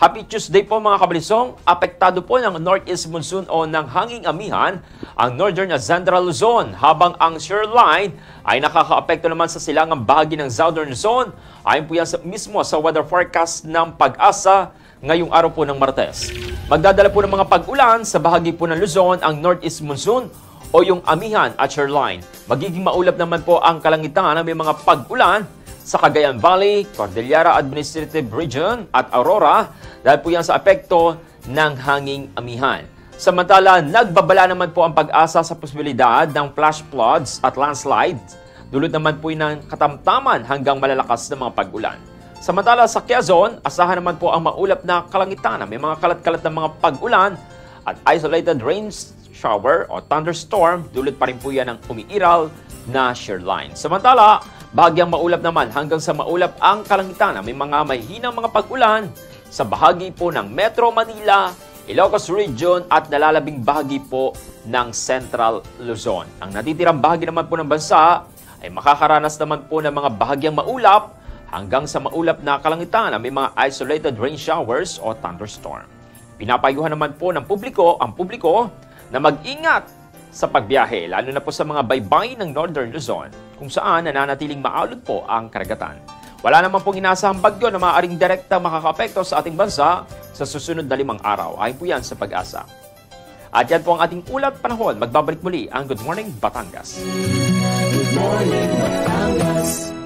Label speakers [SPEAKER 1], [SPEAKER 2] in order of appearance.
[SPEAKER 1] Happy Tuesday po mga kabalisong. Apektado po ng Northeast Monsoon o ng hanging amihan ang Northern at Central Luzon, habang ang shoreline ay nakakaapekto naman sa silangang bahagi ng Southern Luzon. Ayon po yan mismo sa weather forecast ng Pag-asa ngayong araw po ng Martes. Magdadala po ng mga pag-ulan sa bahagi po ng Luzon ang Northeast Monsoon o yung amihan at shoreline. Magiging maulap naman po ang kalangitan na may mga pag-ulan sa Cagayan Valley, Cordillera Administrative Region at Aurora dahil po yan sa apekto ng hanging amihan. Samantala, nagbabala naman po ang Pag-asa sa posibilidad ng flash floods at landslides. Dulot naman po ng katamtaman hanggang malalakas na mga pag-ulan. Samantala sa Quezon, asahan naman po ang maulap na kalangitan. May mga kalat-kalat na mga pag-ulan at isolated rain shower o thunderstorm. Dulot pa rin po yan ng umiiral na shoreline. Samantala, bahagyang maulap naman hanggang sa maulap ang kalangitan. May mga mahihinang mga pag-ulan sa bahagi po ng Metro Manila, Ilocos Region at nalalabing bahagi po ng Central Luzon. Ang natitirang bahagi naman po ng bansa ay makakaranas naman po ng mga bahagyang maulap hanggang sa maulap na kalangitan. May mga isolated rain showers o thunderstorm. Pinapayuhan naman po ng ang publiko na mag-ingat sa pagbiyahe, lalo na po sa mga baybayin ng Northern Luzon, kung saan nananatiling maalon po ang karagatan. Wala naman pong inaasahang bagyo na maaaring direkta makakaapekto sa ating bansa sa susunod na 5 araw. Ayon po yan sa Pag-asa. At yan po ang ating ulat panahon. Magbabalik muli ang Good Morning Batangas.
[SPEAKER 2] Good Morning Batangas.